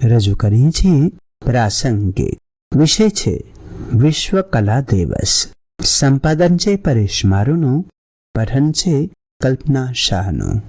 રજૂ કરીએ છીએ પ્રાસંગિક. વિષય છે વિશ્વ કલા દિવસ. સંપાદન છે પરેશ મારુનું, પઠન છે કલ્પના શાહનું.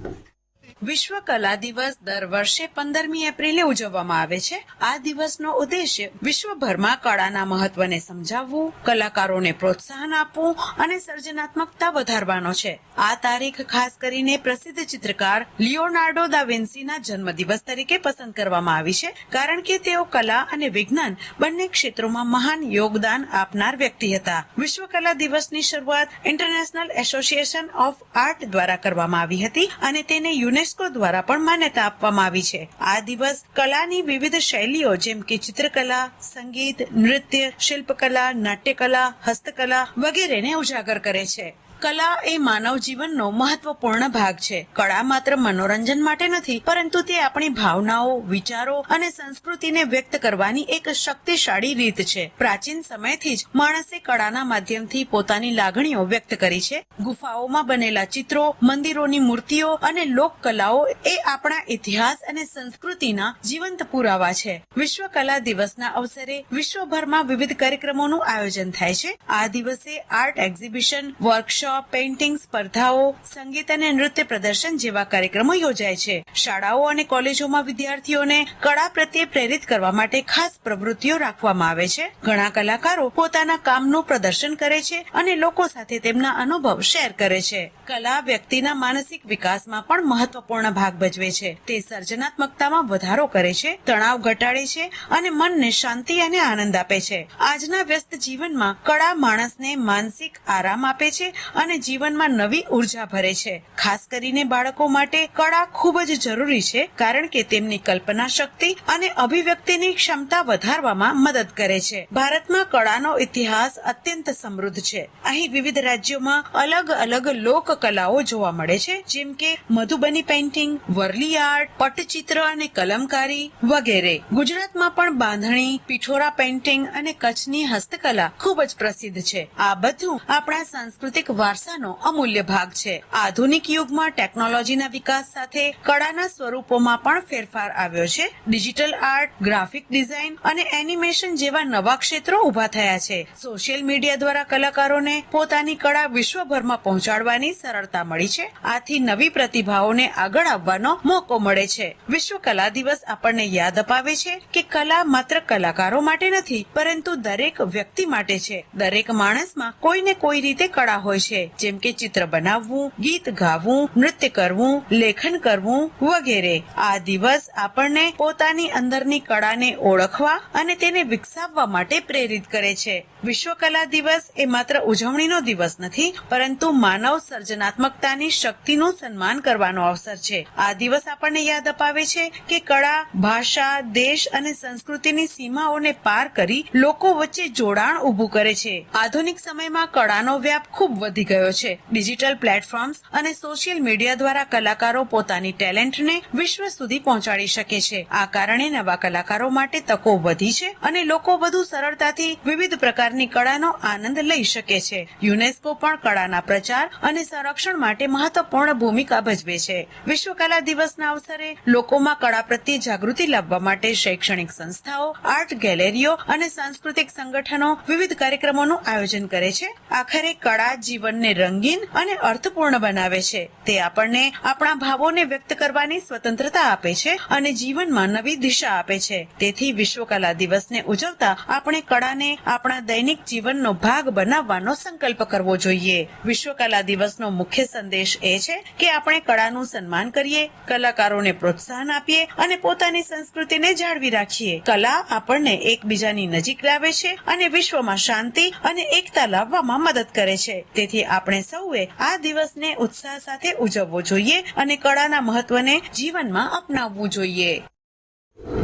વિશ્વ કલા દિવસ દર વર્ષે 15મી એપ્રિલે ઉજવવામાં આવે છે. આ દિવસનો ઉદ્દેશ્ય વિશ્વભરમાં કળાના મહત્વને સમજાવવું, કલાકારોને પ્રોત્સાહન આપવું અને સર્જનાત્મકતા વધારવાનો છે. આ તારીખ ખાસ કરીને પ્રસિદ્ધ ચિત્રકાર લિયોનાર્ડો દા વિન્સીના જન્મદિવસ તરીકે પસંદ કરવામાં આવી છે, કારણ કે તેઓ કલા અને વિજ્ઞાન બંને ક્ષેત્રોમાં મહાન યોગદાન આપનાર વ્યક્તિ હતા. વિશ્વ કલા દિવસની શરૂઆત ઇન્ટરનેશનલ એસોસિએશન ઓફ આર્ટ દ્વારા કરવામાં આવી હતી અને તેને યુનેસ્કો દ્વારા પણ માન્યતા આપવામાં આવી છે. આ દિવસ કલાની વિવિધ શૈલીઓ જેમ કે ચિત્રકલા, સંગીત, નૃત્ય, શિલ્પકલા, નાટ્યકલા, હસ્તકલા વગેરેને ઉજાગર કરે છે. કલા એ માનવ જીવનનો મહત્વપૂર્ણ ભાગ છે. કળા માત્ર મનોરંજન માટે નથી, પરંતુ તે આપણી ભાવનાઓ, વિચારો અને સંસ્કૃતિને વ્યક્ત કરવાની એક શક્તિશાળી રીત છે. પ્રાચીન સમયથી જ માણસે કળાના માધ્યમથી પોતાની લાગણીઓ વ્યક્ત કરી છે. ગુફાઓમાં બનેલા ચિત્રો, મંદિરોની મૂર્તિઓ અને લોક કલાઓ એ આપણા ઇતિહાસ અને સંસ્કૃતિના જીવંત પુરાવા છે. વિશ્વ કલા દિવસના અવસરે વિશ્વભરમાં વિવિધ કાર્યક્રમોનું આયોજન થાય છે. આ દિવસે આર્ટ એક્ઝિબિશન, વર્કશોપ, પેઇન્ટિંગ સ્પર્ધાઓ, સંગીત અને નૃત્ય પ્રદર્શન જેવા કાર્યક્રમો યોજાય છે. શાળાઓ અને કોલેજોમાં વિદ્યાર્થીઓને કળા પ્રત્યે પ્રેરિત કરવા માટે ખાસ પ્રવૃત્તિઓ રાખવામાં આવે છે. ઘણા કલાકારો પોતાના કામનું પ્રદર્શન કરે છે અને લોકો સાથે તેમના અનુભવ શેર કરે છે. કલા વ્યક્તિના માનસિક વિકાસમાં પણ મહત્વપૂર્ણ ભાગ ભજવે છે. તે સર્જનાત્મકતામાં વધારો કરે છે, તણાવ ઘટાડે છે અને મનને શાંતિ અને આનંદ આપે છે. આજના વ્યસ્ત જીવનમાં કળા માણસને માનસિક આરામ આપે છે અને જીવનમાં નવી ઉર્જા ભરે છે. ખાસ કરીને બાળકો માટે કળા ખૂબ જ જરૂરી છે, કારણ કે તેમની કલ્પના શક્તિ અને અભિવ્યક્તિની ક્ષમતા વધારવામાં મદદ કરે છે. ભારતમાં કળાનો ઇતિહાસ અત્યંત સમૃદ્ધ છે. અહીં વિવિધ રાજ્યોમાં અલગ અલગ લોક કલાઓ જોવા મળે છે, જેમ કે મધુબની પેઇન્ટિંગ, વરલી આર્ટ, પટ્ટચિત્ર અને કલમકારી વગેરે. ગુજરાતમાં પણ બાંધણી, પિઠોરા પેઇન્ટિંગ અને કચ્છની હસ્તકલા ખૂબ જ પ્રસિદ્ધ છે. આ બધું આપણા સાંસ્કૃતિક વારસાનો અમૂલ્ય ભાગ છે. આધુનિક યુગમાં ટેકનોલોજીના વિકાસ સાથે કળાના સ્વરૂપોમાં પણ ફેરફાર આવ્યો છે. ડિજિટલ આર્ટ, ગ્રાફિક ડિઝાઇન અને એનિમેશન જેવા નવા ક્ષેત્રો ઉભા થયા છે. સોશિયલ મીડિયા દ્વારા કલાકારોને પોતાની કળા વિશ્વભરમાં પહોંચાડવાની સરળતા મળી છે. આથી નવી પ્રતિભાઓને આગળ આવવાનો મોકો મળે છે. વિશ્વ કલા દિવસ આપણને યાદ અપાવે છે કે કલા માત્ર કલાકારો માટે નથી, પરંતુ દરેક વ્યક્તિ માટે છે. દરેક માણસમાં કોઈને કોઈ રીતે કળા હોય છે, જેમ કે ચિત્ર બનાવવું, ગીત ગાવું, નૃત્ય કરવું, લેખન કરવું વગેરે. આ દિવસ આપણને પોતાની અંદરની કળાને ઓળખવા અને તેને વિકસાવવા માટે પ્રેરિત કરે છે. વિશ્વ કલા દિવસ એ માત્ર ઉજવણીનો દિવસ નથી, પરંતુ માનવ સર્જનાત્મકતાની શક્તિનું સન્માન કરવાનો અવસર છે. આ દિવસ આપણને યાદ અપાવે છે કે કળા ભાષા, દેશ અને સંસ્કૃતિની સીમાઓને પાર કરી લોકો વચ્ચે જોડાણ ઉભું કરે છે. આધુનિક સમયમાં કળાનો વ્યાપ ખૂબ વધી ગયો છે. ડિજિટલ પ્લેટફોર્મ્સ અને સોશિયલ મીડિયા દ્વારા કલાકારો પોતાની ટેલેન્ટને વિશ્વ સુધી પહોંચાડી શકે છે. આ કારણે નવા કલાકારો માટે તકો વધી છે અને લોકો વધુ સરળતાથી વિવિધ પ્રકારની કળાનો આનંદ લઈ શકે છે. યુનેસ્કો પણ કળાના પ્રચાર અને સંરક્ષણ માટે મહત્વપૂર્ણ ભૂમિકા ભજવે છે. વિશ્વ કલા દિવસના અવસરે લોકોમાં કળા પ્રત્યે જાગૃતિ લાવવા માટે શૈક્ષણિક સંસ્થાઓ, આર્ટ ગેલેરીઓ અને સાંસ્કૃતિક સંગઠનો વિવિધ કાર્યક્રમોનું આયોજન કરે છે. આખરે કળા જીવનને રંગીન અને અર્થપૂર્ણ બનાવે છે. તે આપણને આપણા ભાવોને વ્યક્ત કરવાની સ્વતંત્રતા આપે છે અને જીવનમાં નવી દિશા આપે છે. તેથી વિશ્વ કલા દિવસને ઉજવતા આપણે કળાને આપણા દૈનિક જીવનનો ભાગ બનાવવાનો સંકલ્પ કરવો જોઈએ. વિશ્વ કલા દિવસનો મુખ્ય સંદેશ એ છે કે આપણે કળાનું સન્માન કરીએ, કલાકારોને પ્રોત્સાહન આપીએ અને પોતાની સંસ્કૃતિને જાળવી રાખીએ. કલા આપણને એકબીજાની નજીક લાવે છે અને વિશ્વમાં શાંતિ અને એકતા લાવવામાં મદદ કરે છે. તેથી આપણે સૌએ આ દિવસને ઉત્સાહ સાથે ઉજવવો જોઈએ અને કળાના મહત્વને જીવનમાં અપનાવવું જોઈએ.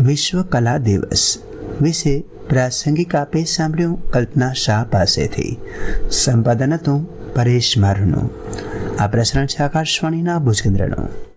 વિશ્વ કલા દિવસ વિશે પ્રાસંગિક આપે સાંભળ્યું કલ્પના શાહ પાસેથી. સંપાદન હતું પરેશ મારુનું. આ પ્રસારણ છે આકાશવાણીના ભુજ કેન્દ્રનું.